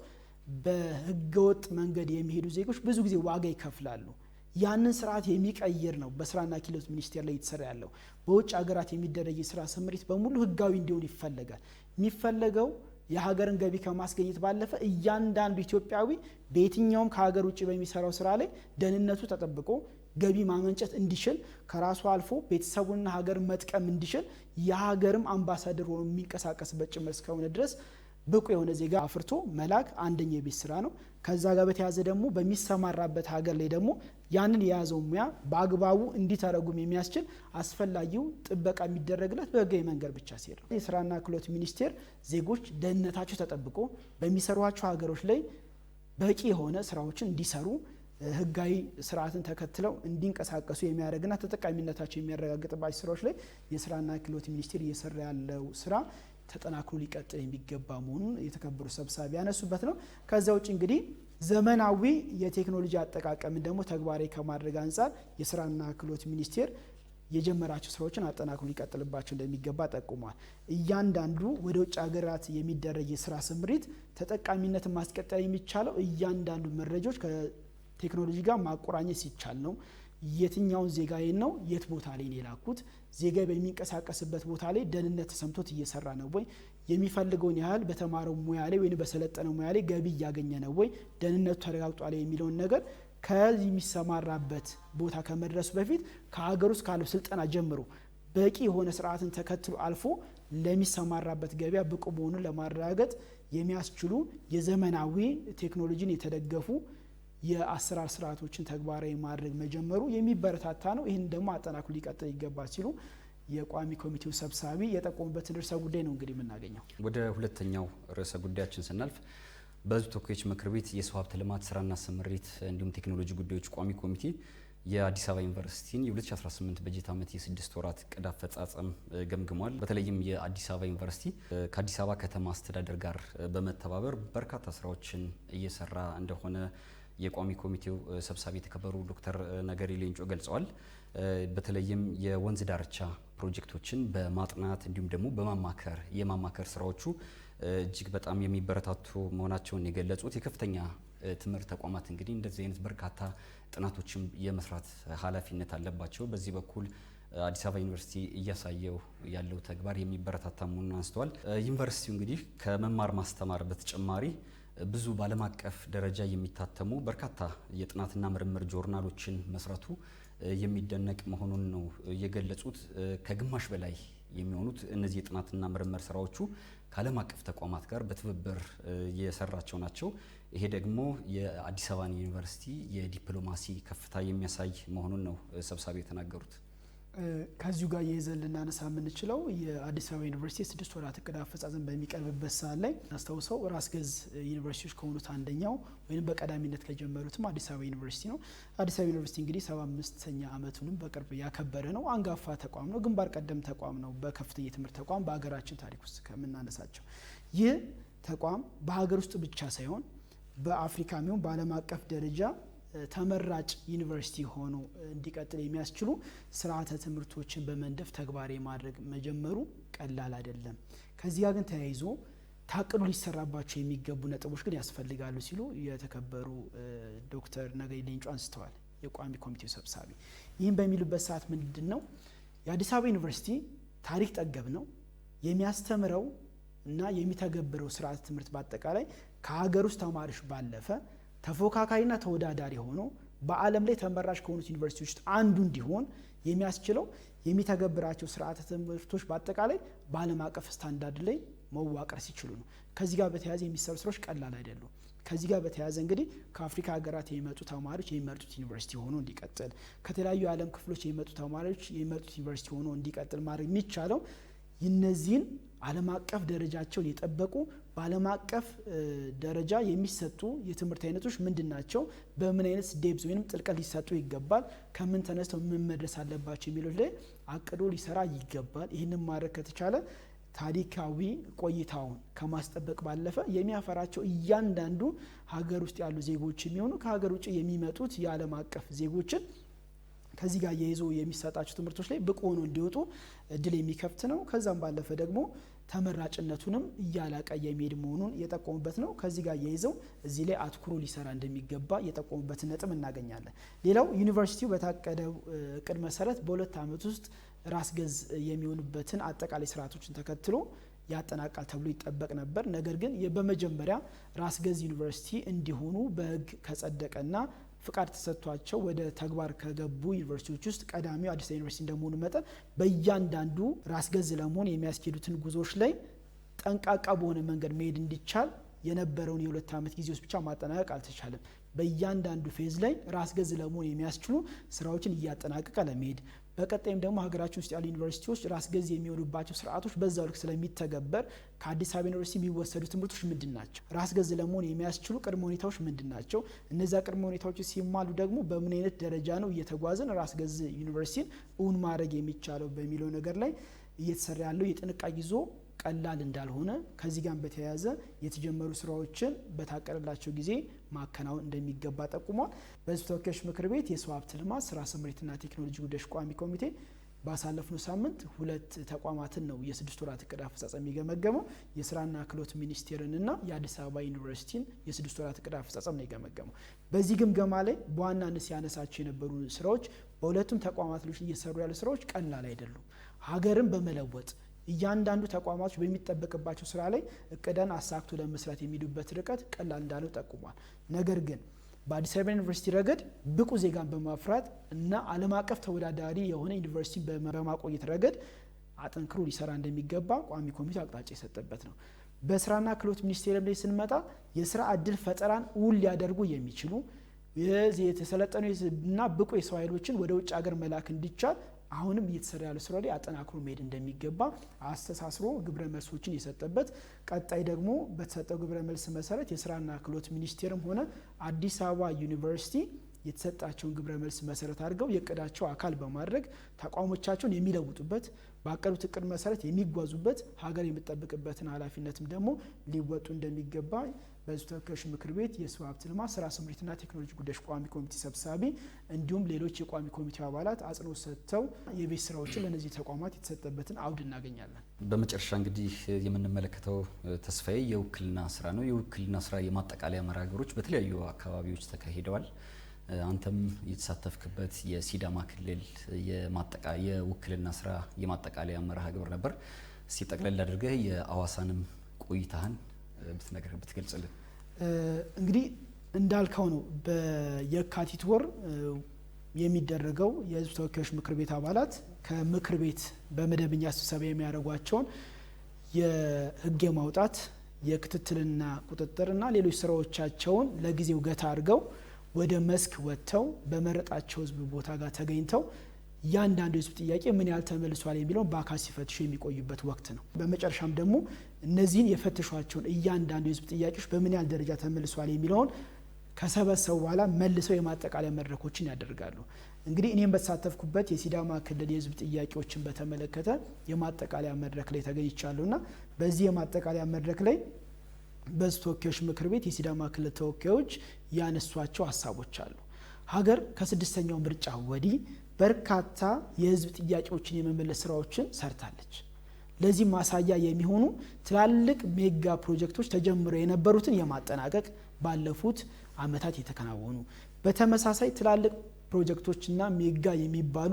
በህገወጥ መንገድ የሚሄዱ ዜጎች ብዙ ጊዜ ዋጋ ይከፍላሉ። ያንን ስርዓት የሚቀይር ነው በስራና ክህሎት ሚኒስቴር ላይ የተሰራ ያለው። በውጭ ሀገራት የሚደረግ የስራ ስምሪት በሙሉ ህጋዊ እንዲሆን ይፈለጋል። የሚፈለገው የሀገርን ገቢ ከማስገኘት ባለፈ እያንዳንዱ ኢትዮጵያዊ በየትኛውም ከሀገር ውጭ በሚሰራው ስራ ላይ ደህንነቱ ተጠብቆ ገቢ ማመንጨት እንዲችል ከራሱ አልፎ ቤተሰቡንና ሀገር መጥቀም እንዲችል የሀገርም አምባሳደር ሆኖ የሚንቀሳቀስበት ጭምር እስከሆነ ድረስ ብቁ የሆነ ዜጋ አፍርቶ መላክ አንደኛ የቤት ስራ ነው። ከዛ ጋር በተያያዘ ደግሞ በሚሰማራበት ሀገር ላይ ደግሞ ያንን የያዘው ሙያ በአግባቡ እንዲተረጉም የሚያስችል አስፈላጊው ጥበቃ የሚደረግለት በህጋዊ መንገድ ብቻ ሲሄድ ነው። የስራና ክህሎት ሚኒስቴር ዜጎች ደህንነታቸው ተጠብቆ በሚሰሯቸው ሀገሮች ላይ በቂ የሆነ ስራዎችን እንዲሰሩ ህጋዊ ስርዓትን ተከትለው እንዲንቀሳቀሱ የሚያደርግና ተጠቃሚነታቸው የሚያረጋግጥባቸው ስራዎች ላይ የስራና ክህሎት ሚኒስቴር እየሰራ ያለው ስራ ተጠናክሮ ሊቀጥል የሚገባ መሆኑን የተከበሩ ሰብሳቢ ያነሱበት ነው። ከዛ ውጭ እንግዲህ ዘመናዊ የቴክኖሎጂ አጠቃቀምን ደግሞ ተግባራዊ ከማድረግ አንጻር የስራና ክህሎት ሚኒስቴር የጀመራቸው ስራዎችን አጠናክሮ ሊቀጥልባቸው እንደሚገባ ጠቁሟል። እያንዳንዱ ወደ ውጭ ሀገራት የሚደረግ የስራ ስምሪት ተጠቃሚነትን ማስቀጠል የሚቻለው እያንዳንዱ መረጃዎች ከቴክኖሎጂ ጋር ማቆራኘት ሲቻል ነው። የትኛውን ዜጋዬን ነው የት ቦታ ላይ ነው የላኩት፣ ዜጋ በሚንቀሳቀስበት ቦታ ላይ ደህንነት ተሰምቶት እየሰራ ነው ወይ፣ የሚፈልገውን ያህል በተማረው ሙያ ላይ ወይም በሰለጠነው ሙያ ላይ ገቢ እያገኘ ነው ወይ፣ ደህንነቱ ተረጋግጧል የሚለውን ነገር ከዚህ የሚሰማራበት ቦታ ከመድረሱ በፊት ከሀገር ውስጥ ካለው ስልጠና ጀምሮ በቂ የሆነ ስርዓትን ተከትሎ አልፎ ለሚሰማራበት ገበያ ብቁ መሆኑን ለማረጋገጥ የሚያስችሉ የዘመናዊ ቴክኖሎጂን የተደገፉ የአሰራር ስርዓቶችን ተግባራዊ ማድረግ መጀመሩ የሚበረታታ ነው። ይህን ደግሞ አጠናክሮ ሊቀጥል ይገባል ሲሉ የቋሚ ኮሚቴው ሰብሳቢ የጠቆሙበትን ርዕሰ ጉዳይ ነው እንግዲህ የምናገኘው። ወደ ሁለተኛው ርዕሰ ጉዳያችን ስናልፍ በሕዝብ ተወካዮች ምክር ቤት የሰው ሀብት ልማት ስራና ስምሪት እንዲሁም ቴክኖሎጂ ጉዳዮች ቋሚ ኮሚቴ የአዲስ አበባ ዩኒቨርሲቲን የ2018 በጀት ዓመት የ6 ወራት ዕቅድ አፈጻጸም ገምግሟል። በተለይም የአዲስ አበባ ዩኒቨርሲቲ ከአዲስ አበባ ከተማ አስተዳደር ጋር በመተባበር በርካታ ስራዎችን እየሰራ እንደሆነ የቋሚ ኮሚቴው ሰብሳቢ የተከበሩ ዶክተር ነገሪ ሌንጮ ገልጸዋል። በተለይም የወንዝ ዳርቻ ፕሮጀክቶችን በማጥናት እንዲሁም ደግሞ በማማከር የማማከር ስራዎቹ እጅግ በጣም የሚበረታቱ መሆናቸውን የገለጹት የከፍተኛ ትምህርት ተቋማት እንግዲህ እንደዚህ አይነት በርካታ ጥናቶችን የመስራት ኃላፊነት አለባቸው። በዚህ በኩል አዲስ አበባ ዩኒቨርሲቲ እያሳየው ያለው ተግባር የሚበረታታ መሆኑን አንስተዋል። ዩኒቨርሲቲው እንግዲህ ከመማር ማስተማር በተጨማሪ ብዙ በዓለም አቀፍ ደረጃ የሚታተሙ በርካታ የጥናትና ምርምር ጆርናሎችን መስራቱ የሚደነቅ መሆኑን ነው የገለጹት። ከግማሽ በላይ የሚሆኑት እነዚህ የጥናትና ምርምር ስራዎቹ ከዓለም አቀፍ ተቋማት ጋር በትብብር የሰራቸው ናቸው። ይሄ ደግሞ የአዲስ አበባ ዩኒቨርሲቲ የዲፕሎማሲ ከፍታ የሚያሳይ መሆኑን ነው ሰብሳቢ የተናገሩት። ከዚሁ ጋር የይዘን ልናነሳ የምንችለው የአዲስ አበባ ዩኒቨርሲቲ 6 ወራት ዕቅድ አፈጻጸም በሚቀርብበት ሰዓት ላይ አስታውሰው ራስ ገዝ ዩኒቨርሲቲዎች ከሆኑት አንደኛው ወይም በቀዳሚነት ከጀመሩትም አዲስ አበባ ዩኒቨርሲቲ ነው። አዲስ አበባ ዩኒቨርሲቲ እንግዲህ 75ኛ ዓመቱንም በቅርብ ያከበረ ነው። አንጋፋ ተቋም ነው። ግንባር ቀደም ተቋም ነው። በከፍተኛ የትምህርት ተቋም በሀገራችን ታሪክ ውስጥ ከምናነሳቸው ይህ ተቋም በሀገር ውስጥ ብቻ ሳይሆን በአፍሪካም ይሁን በዓለም አቀፍ ደረጃ ተመራጭ ዩኒቨርሲቲ ሆኖ እንዲቀጥል የሚያስችሉ ስርዓተ ትምህርቶችን በመንደፍ ተግባራዊ ማድረግ መጀመሩ ቀላል አይደለም። ከዚህ ጋር ግን ተያይዞ ታቅዶ ሊሰራባቸው የሚገቡ ነጥቦች ግን ያስፈልጋሉ ሲሉ የተከበሩ ዶክተር ነገሪ ሌንጮ አንስተዋል፣ የቋሚ ኮሚቴው ሰብሳቢ። ይህም በሚሉበት ሰዓት ምንድን ነው የአዲስ አበባ ዩኒቨርሲቲ ታሪክ ጠገብ ነው። የሚያስተምረው እና የሚተገብረው ስርዓተ ትምህርት በአጠቃላይ ከሀገር ውስጥ ተማሪዎች ባለፈ ተፎካካሪና ተወዳዳሪ ሆኖ በዓለም ላይ ተመራጭ ከሆኑት ዩኒቨርሲቲዎች ውስጥ አንዱ እንዲሆን የሚያስችለው የሚተገብራቸው ስርዓተ ትምህርቶች በአጠቃላይ በዓለም አቀፍ ስታንዳርድ ላይ መዋቀር ሲችሉ ነው። ከዚህ ጋር በተያያዘ የሚሰሩ ስራዎች ቀላል አይደሉም። ከዚህ ጋር በተያያዘ እንግዲህ ከአፍሪካ ሀገራት የሚመጡ ተማሪዎች የሚመርጡት ዩኒቨርሲቲ ሆኖ እንዲቀጥል፣ ከተለያዩ የዓለም ክፍሎች የሚመጡ ተማሪዎች የሚመርጡት ዩኒቨርሲቲ ሆኖ እንዲቀጥል ማድረግ የሚቻለው እነዚህን ዓለም አቀፍ ደረጃቸውን የጠበቁ በዓለም አቀፍ ደረጃ የሚሰጡ የትምህርት አይነቶች ምንድን ናቸው፣ በምን አይነት ዴፕዝ ወይም ጥልቀት ሊሰጡ ይገባል፣ ከምን ተነስተው ምን መድረስ አለባቸው የሚሉት ላይ አቅዶ ሊሰራ ይገባል። ይህንን ማድረግ ከተቻለ ታሪካዊ ቆይታውን ከማስጠበቅ ባለፈ የሚያፈራቸው እያንዳንዱ ሀገር ውስጥ ያሉ ዜጎች የሚሆኑ ከሀገር ውጭ የሚመጡት የዓለም አቀፍ ዜጎችን ከዚህ ጋር የይዞ የሚሰጣቸው ትምህርቶች ላይ ብቁ ሆኖ እንዲወጡ እድል የሚከፍት ነው። ከዛም ባለፈ ደግሞ ተመራጭነቱንም እያላቀ የሚሄድ መሆኑን የጠቆሙበት ነው። ከዚህ ጋር የይዘው እዚህ ላይ አትኩሮ ሊሰራ እንደሚገባ የጠቆሙበትን ነጥብ እናገኛለን። ሌላው ዩኒቨርሲቲው በታቀደው እቅድ መሰረት በ2 ዓመት ውስጥ ራስ ገዝ የሚሆንበትን አጠቃላይ ስርዓቶችን ተከትሎ ያጠናቃል ተብሎ ይጠበቅ ነበር። ነገር ግን በመጀመሪያ ራስ ገዝ ዩኒቨርሲቲ እንዲሆኑ በሕግ ከጸደቀና ፍቃድ ተሰጥቷቸው ወደ ተግባር ከገቡ ዩኒቨርሲቲዎች ውስጥ ቀዳሚው አዲስ አበባ ዩኒቨርሲቲ እንደመሆኑ መጠን በእያንዳንዱ ራስ ገዝ ለመሆን የሚያስኬዱትን ጉዞዎች ላይ ጠንቃቃ በሆነ መንገድ መሄድ እንዲቻል የነበረውን የ2 ዓመት ጊዜ ውስጥ ብቻ ማጠናቀቅ አልተቻለም። በእያንዳንዱ ፌዝ ላይ ራስ ገዝ ለመሆን የሚያስችሉ ስራዎችን እያጠናቀቀ ለመሄድ በቀጣይም ደግሞ ሀገራችን ውስጥ ያሉ ዩኒቨርሲቲዎች ራስ ገዝ የሚሆኑባቸው ስርዓቶች በዛው ልክ ስለሚተገበር ከአዲስ አበባ ዩኒቨርሲቲ የሚወሰዱ ትምህርቶች ምንድን ናቸው፣ ራስ ገዝ ለመሆን የሚያስችሉ ቅድመ ሁኔታዎች ምንድን ናቸው፣ እነዚያ ቅድመ ሁኔታዎች ሲሟሉ ደግሞ በምን አይነት ደረጃ ነው እየተጓዝን ራስ ገዝ ዩኒቨርሲቲን እውን ማድረግ የሚቻለው በሚለው ነገር ላይ እየተሰራ ያለው የጥንቃቄ ይዞ ቀላል እንዳልሆነ ከዚህ ጋር በተያያዘ የተጀመሩ ስራዎችን በታቀደላቸው ጊዜ ማከናወን እንደሚገባ ጠቁሟል። በሕዝብ ተወካዮች ምክር ቤት የሰው ሀብት ልማት ስራ ስምሪትና ቴክኖሎጂ ጉዳዮች ቋሚ ኮሚቴ ባሳለፍነው ሳምንት 2 ተቋማትን ነው የ6 ወራት እቅድ አፈጻጸም የገመገመው። የስራና ክህሎት ሚኒስቴርንና የአዲስ አበባ ዩኒቨርሲቲን የ6 ወራት እቅድ አፈጻጸም ነው የገመገመው። በዚህ ግምገማ ላይ በዋናነት ሲያነሳቸው የነበሩ ስራዎች በሁለቱም ተቋማት ላይ እየሰሩ ያሉ ስራዎች ቀላል አይደሉም። ሀገርን በመለወጥ እያንዳንዱ ተቋማቶች በሚጠበቅባቸው ስራ ላይ እቅደን አሳክቶ ለመስራት የሚሄዱበት ርቀት ቀላል እንዳለው ጠቁሟል። ነገር ግን በአዲስ አበባ ዩኒቨርሲቲ ረገድ ብቁ ዜጋን በማፍራት እና ዓለም አቀፍ ተወዳዳሪ የሆነ ዩኒቨርሲቲ በማቆየት ረገድ አጠንክሮ ሊሰራ እንደሚገባ ቋሚ ኮሚቴው አቅጣጫ የሰጠበት ነው። በስራና ክህሎት ሚኒስቴር ላይ ስንመጣ የስራ እድል ፈጠራን እውን ሊያደርጉ የሚችሉ የተሰለጠኑ እና ብቁ የሰው ኃይሎችን ወደ ውጭ ሀገር መላክ እንዲቻል አሁንም እየተሰራ ያለ ስራ ላይ አጠናክሮ መሄድ እንደሚገባ አስተሳስሮ ግብረ መልሶችን የሰጠበት፣ ቀጣይ ደግሞ በተሰጠው ግብረ መልስ መሰረት የስራና ክህሎት ሚኒስቴርም ሆነ አዲስ አበባ ዩኒቨርሲቲ የተሰጣቸውን ግብረ መልስ መሰረት አድርገው የእቅዳቸው አካል በማድረግ ተቋሞቻቸውን የሚለውጡበት ባቀዱት እቅድ መሰረት የሚጓዙበት ሀገር የሚጠብቅበትን ኃላፊነትም ደግሞ ሊወጡ እንደሚገባ በሕዝብ ተወካዮች ምክር ቤት የሰው ሀብት ልማት ስራ ስምሪትና ቴክኖሎጂ ጉዳዮች ቋሚ ኮሚቴ ሰብሳቢ እንዲሁም ሌሎች የቋሚ ኮሚቴው አባላት አጽንኦት ሰጥተው የቤት ስራዎችን ለነዚህ ተቋማት የተሰጠበትን አውድ እናገኛለን። በመጨረሻ እንግዲህ የምንመለከተው ተስፋዬ የውክልና ስራ ነው። የውክልና ስራ የማጠቃለያ መርሃ ግብሮች በተለያዩ አካባቢዎች ተካሂደዋል። አንተም የተሳተፍክበት የሲዳማ ክልል የውክልና ስራ የማጠቃለያ መርሃ ግብር ነበር። እስቲ ጠቅለል አድርገህ የአዋሳንም ቆይታህን ብትገልጽልን። እንግዲህ እንዳልከው ነው በየካቲት ወር የሚደረገው የሕዝብ ተወካዮች ምክር ቤት አባላት ከምክር ቤት በመደበኛ ስብሰባ የሚያደርጓቸውን የህግ የማውጣት የክትትልና ቁጥጥርና ሌሎች ስራዎቻቸውን ለጊዜው ገታ አድርገው ወደ መስክ ወጥተው በመረጣቸው ህዝብ ቦታ ጋር ተገኝተው እያንዳንዱ ህዝብ ጥያቄ ምን ያህል ተመልሷል የሚለውን በአካል ሲፈትሹ የሚቆዩበት ወቅት ነው። በመጨረሻም ደግሞ እነዚህን የፈተሿቸውን እያንዳንዱ ህዝብ ጥያቄዎች በምን ያህል ደረጃ ተመልሷል የሚለውን ከሰበሰቡ በኋላ መልሰው የማጠቃለያ መድረኮችን ያደርጋሉ። እንግዲህ እኔም በተሳተፍኩበት የሲዳማ ክልል የህዝብ ጥያቄዎችን በተመለከተ የማጠቃለያ መድረክ ላይ ተገኝቻለሁና በዚህ የማጠቃለያ መድረክ ላይ በሕዝብ ተወካዮች ምክር ቤት የሲዳማ ክልል ተወካዮች ያነሷቸው ሀሳቦች አሉ። ሀገር ከ6ኛው ምርጫ ወዲህ በርካታ የህዝብ ጥያቄዎችን የመመለስ ስራዎችን ሰርታለች። ለዚህ ማሳያ የሚሆኑ ትላልቅ ሜጋ ፕሮጀክቶች ተጀምረው የነበሩትን የማጠናቀቅ ባለፉት አመታት የተከናወኑ፣ በተመሳሳይ ትላልቅ ፕሮጀክቶችና ሜጋ የሚባሉ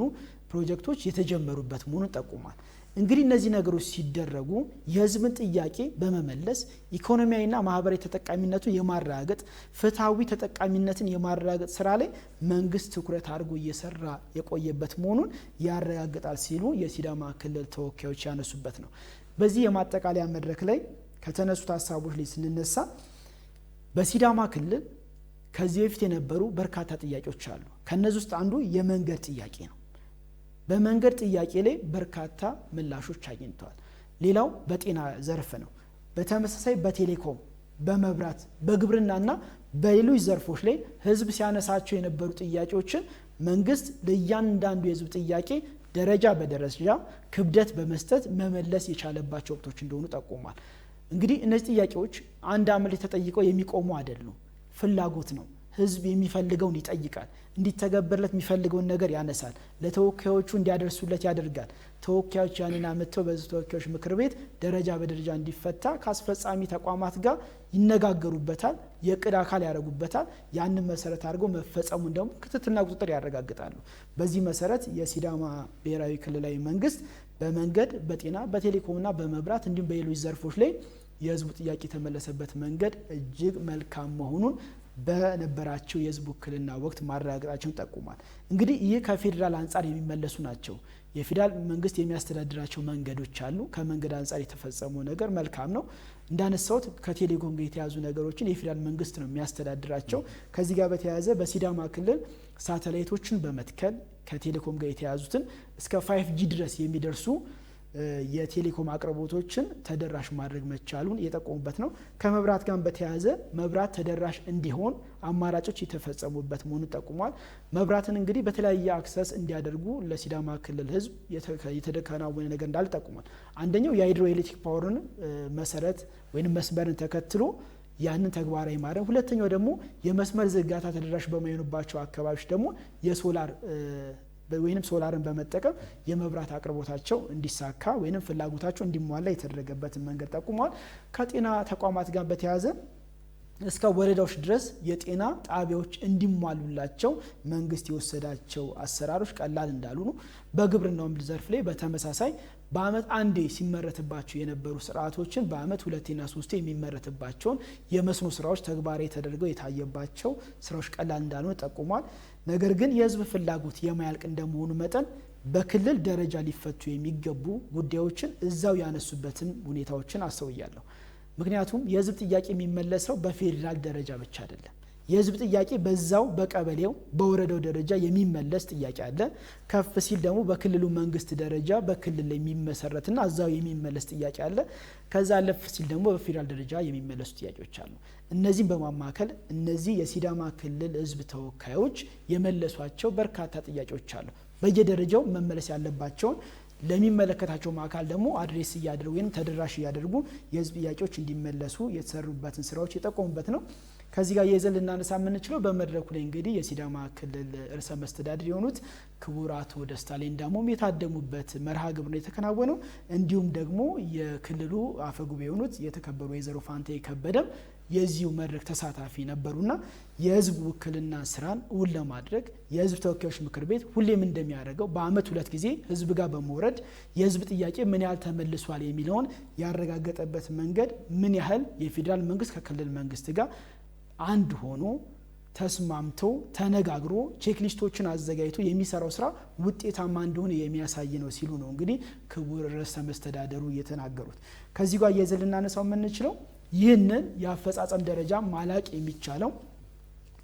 ፕሮጀክቶች የተጀመሩበት መሆኑን ጠቁሟል። እንግዲህ እነዚህ ነገሮች ሲደረጉ የህዝብን ጥያቄ በመመለስ ኢኮኖሚያዊና ማህበራዊ ተጠቃሚነቱን የማረጋገጥ ፍትሃዊ ተጠቃሚነትን የማረጋገጥ ስራ ላይ መንግስት ትኩረት አድርጎ እየሰራ የቆየበት መሆኑን ያረጋግጣል ሲሉ የሲዳማ ክልል ተወካዮች ያነሱበት ነው። በዚህ የማጠቃለያ መድረክ ላይ ከተነሱት ሀሳቦች ላይ ስንነሳ በሲዳማ ክልል ከዚህ በፊት የነበሩ በርካታ ጥያቄዎች አሉ። ከነዚህ ውስጥ አንዱ የመንገድ ጥያቄ ነው። በመንገድ ጥያቄ ላይ በርካታ ምላሾች አግኝተዋል። ሌላው በጤና ዘርፍ ነው። በተመሳሳይ በቴሌኮም፣ በመብራት፣ በግብርናና በሌሎች ዘርፎች ላይ ህዝብ ሲያነሳቸው የነበሩ ጥያቄዎችን መንግስት ለእያንዳንዱ የህዝብ ጥያቄ ደረጃ በደረጃ ክብደት በመስጠት መመለስ የቻለባቸው ወቅቶች እንደሆኑ ጠቁሟል። እንግዲህ እነዚህ ጥያቄዎች አንድ አመት ተጠይቀው የሚቆሙ አይደሉም። ፍላጎት ነው። ህዝብ የሚፈልገውን ይጠይቃል፣ እንዲተገበርለት የሚፈልገውን ነገር ያነሳል፣ ለተወካዮቹ እንዲያደርሱለት ያደርጋል። ተወካዮች ያንን አመተው በህዝብ ተወካዮች ምክር ቤት ደረጃ በደረጃ እንዲፈታ ከአስፈጻሚ ተቋማት ጋር ይነጋገሩበታል፣ የቅድ አካል ያደርጉበታል። ያንን መሰረት አድርገው መፈጸሙን ደግሞ ክትትልና ቁጥጥር ያረጋግጣሉ። በዚህ መሰረት የሲዳማ ብሔራዊ ክልላዊ መንግስት በመንገድ፣ በጤና፣ በቴሌኮምና በመብራት እንዲሁም በሌሎች ዘርፎች ላይ የህዝቡ ጥያቄ የተመለሰበት መንገድ እጅግ መልካም መሆኑን በነበራቸው የህዝብ ውክልና ወቅት ማረጋገጣቸውን ጠቁሟል። እንግዲህ ይህ ከፌዴራል አንጻር የሚመለሱ ናቸው። የፌዴራል መንግስት የሚያስተዳድራቸው መንገዶች አሉ። ከመንገድ አንጻር የተፈጸመው ነገር መልካም ነው። እንዳነሳሁት ከቴሌኮም ጋር የተያዙ ነገሮችን የፌዴራል መንግስት ነው የሚያስተዳድራቸው። ከዚህ ጋር በተያያዘ በሲዳማ ክልል ሳተላይቶችን በመትከል ከቴሌኮም ጋር የተያዙትን እስከ 5G ድረስ የሚደርሱ የቴሌኮም አቅርቦቶችን ተደራሽ ማድረግ መቻሉን የጠቆሙበት ነው። ከመብራት ጋር በተያያዘ መብራት ተደራሽ እንዲሆን አማራጮች የተፈጸሙበት መሆኑን ጠቁሟል። መብራትን እንግዲህ በተለያየ አክሰስ እንዲያደርጉ ለሲዳማ ክልል ህዝብ የተከናወነ ነገር እንዳለ ጠቁሟል። አንደኛው የሃይድሮ ኤሌክትሪክ ፓወርን መሰረት ወይም መስመርን ተከትሎ ያንን ተግባራዊ ማድረግ፣ ሁለተኛው ደግሞ የመስመር ዝርጋታ ተደራሽ በማይሆንባቸው አካባቢዎች ደግሞ የሶላር ወይንም ሶላርን በመጠቀም የመብራት አቅርቦታቸው እንዲሳካ ወይንም ፍላጎታቸው እንዲሟላ የተደረገበትን መንገድ ጠቁሟል። ከጤና ተቋማት ጋር በተያያዘ እስከ ወረዳዎች ድረስ የጤና ጣቢያዎች እንዲሟሉላቸው መንግስት የወሰዳቸው አሰራሮች ቀላል እንዳሉ ነው። በግብርናውም ዘርፍ ላይ በተመሳሳይ በአመት አንዴ ሲመረትባቸው የነበሩ ስርዓቶችን በአመት ሁለቴና ሶስቴ የሚመረትባቸውን የመስኖ ስራዎች ተግባራዊ ተደርገው የታየባቸው ስራዎች ቀላል እንዳልሆነ ጠቁሟል። ነገር ግን የህዝብ ፍላጎት የማያልቅ እንደመሆኑ መጠን በክልል ደረጃ ሊፈቱ የሚገቡ ጉዳዮችን እዛው ያነሱበትን ሁኔታዎችን አስተውያለሁ። ምክንያቱም የህዝብ ጥያቄ የሚመለሰው በፌዴራል ደረጃ ብቻ አይደለም። የህዝብ ጥያቄ በዛው በቀበሌው በወረዳው ደረጃ የሚመለስ ጥያቄ አለ። ከፍ ሲል ደግሞ በክልሉ መንግስት ደረጃ በክልል ላይ የሚመሰረትና እዛው የሚመለስ ጥያቄ አለ። ከዛ ለፍ ሲል ደግሞ በፌዴራል ደረጃ የሚመለሱ ጥያቄዎች አሉ። እነዚህን በማማከል እነዚህ የሲዳማ ክልል ህዝብ ተወካዮች የመለሷቸው በርካታ ጥያቄዎች አሉ። በየደረጃው መመለስ ያለባቸውን ለሚመለከታቸው አካል ደግሞ አድሬስ እያደረጉ ወይም ተደራሽ እያደረጉ የህዝብ ጥያቄዎች እንዲመለሱ የተሰሩበትን ስራዎች የጠቆሙበት ነው። ከዚህ ጋር የዘል ልናነሳ የምንችለው በመድረኩ ላይ እንግዲህ የሲዳማ ክልል ርዕሰ መስተዳድር የሆኑት ክቡር አቶ ደስታ ሌዳሞም የታደሙበት መርሃ ግብር ነው የተከናወነው። እንዲሁም ደግሞ የክልሉ አፈጉባኤ የሆኑት የተከበሩ ወይዘሮ ፋንታዬ ከበደም የዚሁ መድረክ ተሳታፊ ነበሩና የህዝብ ውክልና ስራን እውን ለማድረግ የህዝብ ተወካዮች ምክር ቤት ሁሌም እንደሚያደርገው በአመት 2 ጊዜ ህዝብ ጋር በመውረድ የህዝብ ጥያቄ ምን ያህል ተመልሷል የሚለውን ያረጋገጠበት መንገድ ምን ያህል የፌዴራል መንግስት ከክልል መንግስት ጋር አንድ ሆኖ ተስማምቶ ተነጋግሮ ቼክሊስቶችን አዘጋጅቶ የሚሰራው ስራ ውጤታማ እንደሆነ የሚያሳይ ነው ሲሉ ነው እንግዲህ ክቡር ርዕሰ መስተዳድሩ የተናገሩት። ከዚህ ጋር የዘል ልናነሳው የምንችለው ይህንን የአፈጻጸም ደረጃ ማላቅ የሚቻለው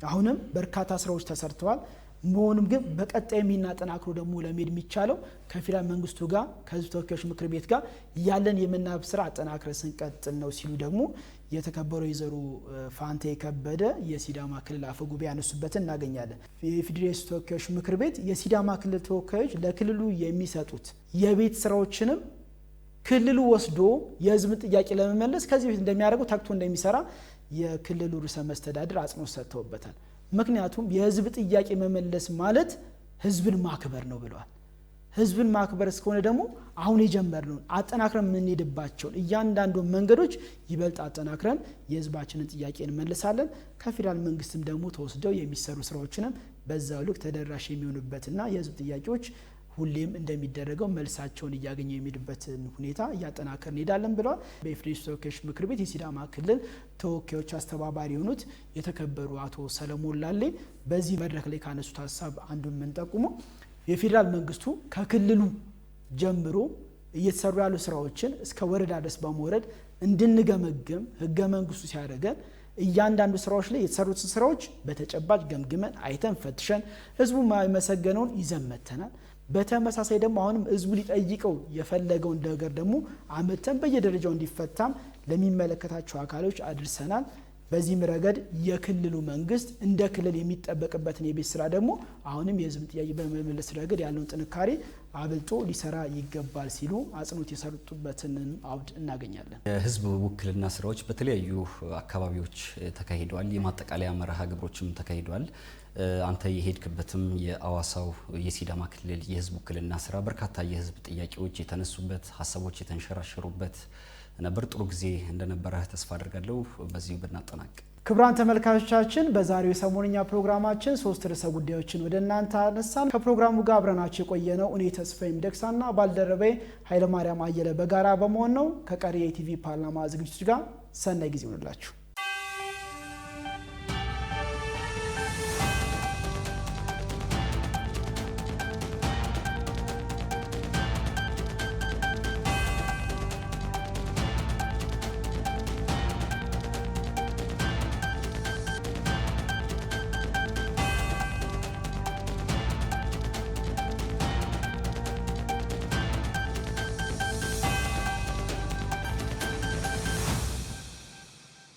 አሁንም በርካታ ስራዎች ተሰርተዋል። መሆኑም ግን በቀጣይ የሚናጠናክሮ ደግሞ ለመሄድ የሚቻለው ከፌዴራል መንግስቱ ጋር ከህዝብ ተወካዮች ምክር ቤት ጋር ያለን የመናበብ ስራ አጠናክረን ስንቀጥል ነው ሲሉ ደግሞ የተከበሩ ወይዘሮ ፋንታዬ ከበደ የሲዳማ ክልል አፈጉባኤ ያነሱበትን እናገኛለን። የፌዴራል ተወካዮች ምክር ቤት የሲዳማ ክልል ተወካዮች ለክልሉ የሚሰጡት የቤት ስራዎችንም ክልሉ ወስዶ የህዝብ ጥያቄ ለመመለስ ከዚህ በፊት እንደሚያደርገው ታክቶ እንደሚሰራ የክልሉ ርዕሰ መስተዳድር አጽንኦት ሰጥተውበታል። ምክንያቱም የህዝብ ጥያቄ መመለስ ማለት ህዝብን ማክበር ነው ብለዋል። ህዝብን ማክበር እስከሆነ ደግሞ አሁን የጀመርነውን አጠናክረን የምንሄድባቸውን እያንዳንዱ መንገዶች ይበልጥ አጠናክረን የህዝባችንን ጥያቄ እንመልሳለን። ከፌዴራል መንግስትም ደግሞ ተወስደው የሚሰሩ ስራዎችንም በዛው ልክ ተደራሽ የሚሆኑበትና የህዝብ ጥያቄዎች ሁሌም እንደሚደረገው መልሳቸውን እያገኙ የሚሄዱበትን ሁኔታ እያጠናከርን እንሄዳለን ብለዋል። በፌዴሬሽን ተወካዮች ምክር ቤት የሲዳማ ክልል ተወካዮች አስተባባሪ የሆኑት የተከበሩ አቶ ሰለሞን ላሌ በዚህ መድረክ ላይ ካነሱት ሀሳብ አንዱን የምንጠቁመው የፌዴራል መንግስቱ ከክልሉ ጀምሮ እየተሰሩ ያሉ ስራዎችን እስከ ወረዳ ድረስ በመውረድ እንድንገመግም ህገ መንግስቱ ሲያደርገን እያንዳንዱ ስራዎች ላይ የተሰሩት ስራዎች በተጨባጭ ገምግመን አይተን ፈትሸን ህዝቡ የማይመሰገነውን ይዘን መተናል። በተመሳሳይ ደግሞ አሁንም ህዝቡ ሊጠይቀው የፈለገውን ነገር ደግሞ አመተን በየደረጃው እንዲፈታም ለሚመለከታቸው አካሎች አድርሰናል። በዚህም ረገድ የክልሉ መንግስት እንደ ክልል የሚጠበቅበትን የቤት ስራ ደግሞ አሁንም የህዝብ ጥያቄ በመመለስ ረገድ ያለውን ጥንካሬ አብልጦ ሊሰራ ይገባል ሲሉ አጽንኦት የሰጡበትን አውድ እናገኛለን። የህዝብ ውክልና ስራዎች በተለያዩ አካባቢዎች ተካሂደዋል። የማጠቃለያ መርሃ ግብሮችም ተካሂደዋል። አንተ የሄድክበትም የአዋሳው የሲዳማ ክልል የህዝብ ውክልና ስራ በርካታ የህዝብ ጥያቄዎች የተነሱበት፣ ሀሳቦች የተንሸራሸሩበት ነበር። ጥሩ ጊዜ እንደነበረ ተስፋ አድርጋለሁ። በዚሁ ብናጠናቅ። ክቡራን ተመልካቾቻችን በዛሬው የሰሞንኛ ፕሮግራማችን 3 ርዕሰ ጉዳዮችን ወደ እናንተ አነሳን። ከፕሮግራሙ ጋር አብረናችሁ የቆየነው እኔ ተስፋዬ ሚደቅሳና ባልደረባዬ ኃይለማርያም አየለ በጋራ በመሆን ነው። ከቀሪ የኢቲቪ ፓርላማ ዝግጅቶች ጋር ሰናይ ጊዜ ይሁንላችሁ።